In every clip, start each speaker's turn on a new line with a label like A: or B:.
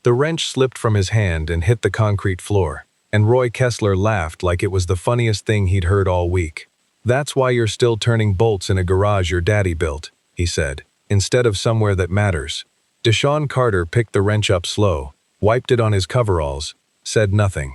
A: The wrench slipped from his hand and hit the concrete floor, and Roy Kessler laughed like it was the funniest thing he'd heard all week. "That's why you're still turning bolts in a garage your daddy built," he said, "instead of somewhere that matters." Deshaun Carter picked the wrench up slow, wiped it on his coveralls, said nothing.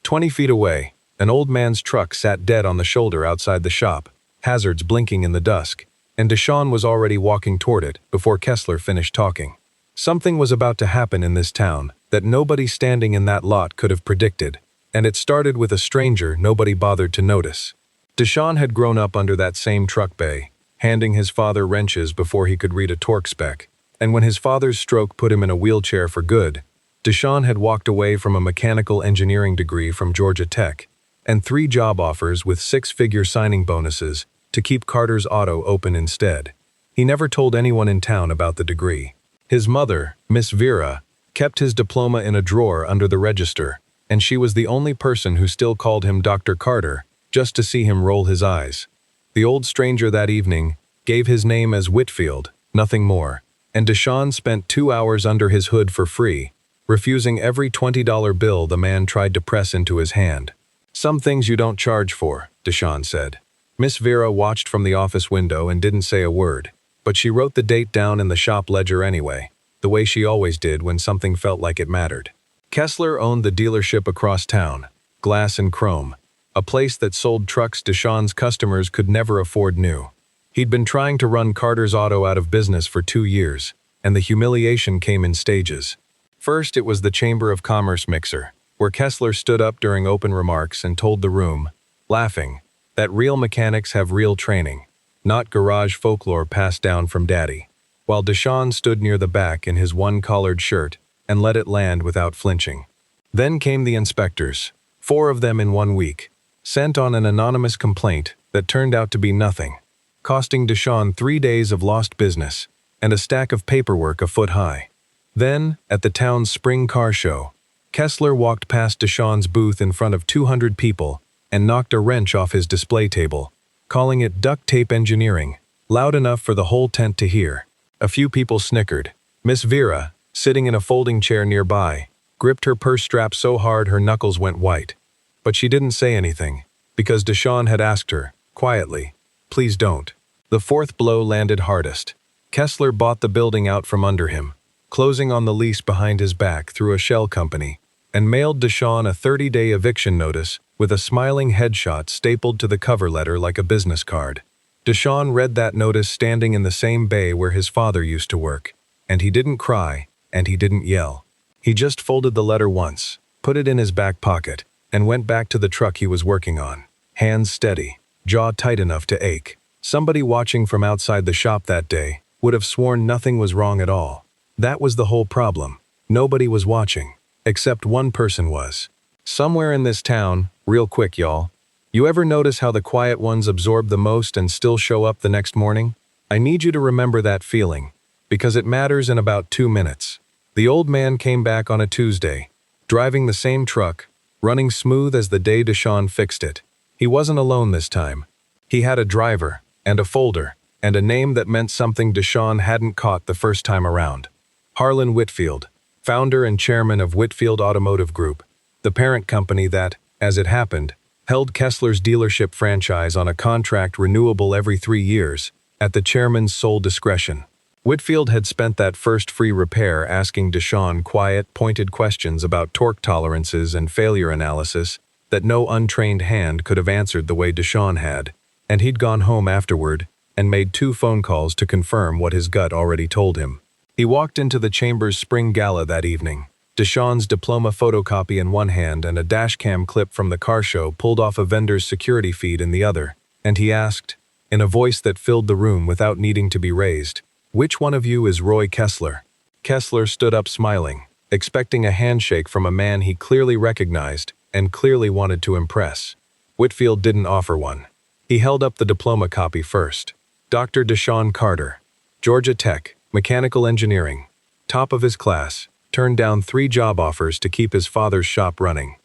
A: 20 feet away, an old man's truck sat dead on the shoulder outside the shop, hazards blinking in the dusk, and Deshaun was already walking toward it before Kessler finished talking. Something was about to happen in this town that nobody standing in that lot could have predicted, and it started with a stranger nobody bothered to notice. Deshaun had grown up under that same truck bay, handing his father wrenches before he could read a torque spec, and when his father's stroke put him in a wheelchair for good, Deshaun had walked away from a mechanical engineering degree from Georgia Tech and 3 job offers with 6-figure signing bonuses to keep Carter's Auto open instead. He never told anyone in town about the degree. His mother, Miss Vera, kept his diploma in a drawer under the register, and she was the only person who still called him Dr. Carter, just to see him roll his eyes. The old stranger that evening gave his name as Whitfield, nothing more, and Deshaun spent 2 hours under his hood for free, refusing every $20 bill the man tried to press into his hand. "Some things you don't charge for," Deshaun said. Miss Vera watched from the office window and didn't say a word, but she wrote the date down in the shop ledger anyway, the way she always did when something felt like it mattered. Kessler owned the dealership across town, Glass and Chrome, a place that sold trucks Deshaun's customers could never afford new. He'd been trying to run Carter's Auto out of business for 2 years, and the humiliation came in stages. First, it was the Chamber of Commerce mixer, where Kessler stood up during open remarks and told the room, laughing, that real mechanics have real training, not garage folklore passed down from daddy, while Deshaun stood near the back in his one-collared shirt and let it land without flinching. Then came the inspectors, 4 of them in 1 week, sent on an anonymous complaint that turned out to be nothing, costing Deshaun 3 days of lost business and a stack of paperwork a foot high. Then, at the town's spring car show, Kessler walked past Deshaun's booth in front of 200 people and knocked a wrench off his display table, calling it duct tape engineering, loud enough for the whole tent to hear. A few people snickered. Miss Vera, sitting in a folding chair nearby, gripped her purse strap so hard her knuckles went white. But she didn't say anything, because Deshaun had asked her, quietly, "Please don't." The 4th blow landed hardest. Kessler bought the building out from under him, closing on the lease behind his back through a shell company, and mailed Deshaun a 30-day eviction notice with a smiling headshot stapled to the cover letter like a business card. Deshaun read that notice standing in the same bay where his father used to work, and he didn't cry, and he didn't yell. He just folded the letter once, put it in his back pocket, and went back to the truck he was working on, hands steady, jaw tight enough to ache. Somebody watching from outside the shop that day would have sworn nothing was wrong at all. That was the whole problem. Nobody was watching, except one person was. Somewhere in this town, real quick y'all, you ever notice how the quiet ones absorb the most and still show up the next morning? I need you to remember that feeling, because it matters in about 2 minutes. The old man came back on a Tuesday, driving the same truck, running smooth as the day Deshaun fixed it. He wasn't alone this time. He had a driver, and a folder, and a name that meant something Deshaun hadn't caught the first time around. Harlan Whitfield, founder and chairman of Whitfield Automotive Group, the parent company that, as it happened, held Kessler's dealership franchise on a contract renewable every 3 years, at the chairman's sole discretion. Whitfield had spent that first free repair asking Deshaun quiet, pointed questions about torque tolerances and failure analysis that no untrained hand could have answered the way Deshaun had, and he'd gone home afterward and made 2 phone calls to confirm what his gut already told him. He walked into the Chamber's spring gala that evening, Deshaun's diploma photocopy in one hand and a dashcam clip from the car show pulled off a vendor's security feed in the other, and he asked, in a voice that filled the room without needing to be raised, "Which one of you is Roy Kessler?" Kessler stood up smiling, expecting a handshake from a man he clearly recognized and clearly wanted to impress. Whitfield didn't offer one. He held up the diploma copy first. Dr. Deshaun Carter, Georgia Tech, mechanical engineering, top of his class, turned down 3 job offers to keep his father's shop running.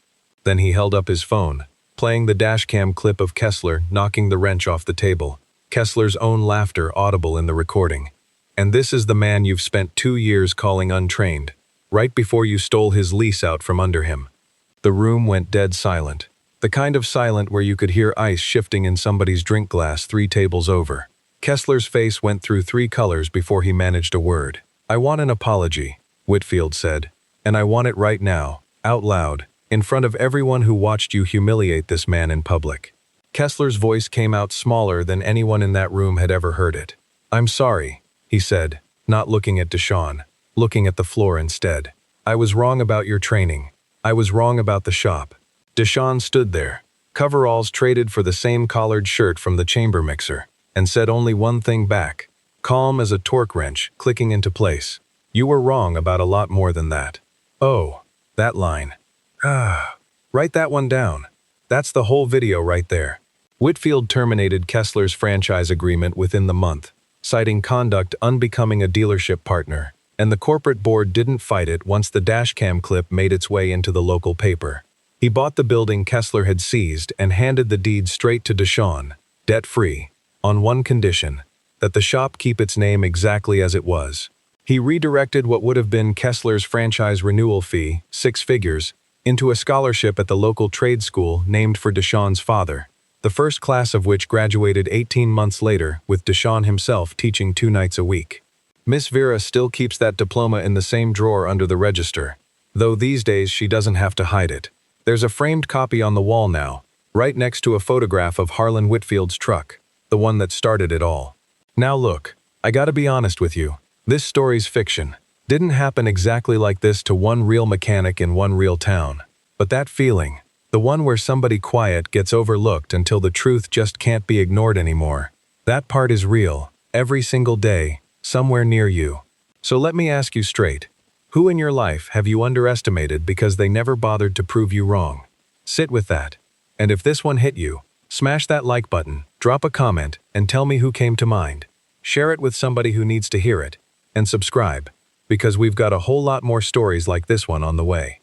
A: Then he held up his phone, playing the dashcam clip of Kessler knocking the wrench off the table, Kessler's own laughter audible in the recording. "And this is the man you've spent 2 years calling untrained. right before you stole his lease out from under him. The room went dead silent. The kind of silent where you could hear ice shifting in somebody's drink glass 3 tables over. Kessler's face went through 3 colors before he managed a word. "I want an apology," Whitfield said. "And I want it right now, out loud, in front of everyone who watched you humiliate this man in public." Kessler's voice came out smaller than anyone in that room had ever heard it. "I'm sorry," he said, not looking at Deshawn, looking at the floor instead. "I was wrong about your training. I was wrong about the shop." Deshawn stood there, coveralls traded for the same collared shirt from the chamber mixer, and said only one thing back, calm as a torque wrench clicking into place. "You were wrong about a lot more than that." "Oh, that line. Write that one down. That's the whole video right there." Whitfield terminated Kessler's franchise agreement within the month, citing conduct unbecoming a dealership partner, and the corporate board didn't fight it once the dashcam clip made its way into the local paper. He bought the building Kessler had seized and handed the deed straight to Deshawn, debt-free, on one condition, that the shop keep its name exactly as it was. He redirected what would have been Kessler's franchise renewal fee, 6 figures, into a scholarship at the local trade school named for Deshawn's father, the first class of which graduated 18 months later, with Deshawn himself teaching 2 nights a week. Miss Vera still keeps that diploma in the same drawer under the register, though these days she doesn't have to hide it. There's a framed copy on the wall now, right next to a photograph of Harlan Whitfield's truck, the one that started it all. Now look, I gotta be honest with you, this story's fiction. Didn't happen exactly like this to one real mechanic in one real town. But that feeling, the one where somebody quiet gets overlooked until the truth just can't be ignored anymore, that part is real, every single day, somewhere near you. So let me ask you straight. Who in your life have you underestimated because they never bothered to prove you wrong? Sit with that. And if this one hit you, smash that like button, drop a comment, and tell me who came to mind. Share it with somebody who needs to hear it. And subscribe, because we've got a whole lot more stories like this one on the way.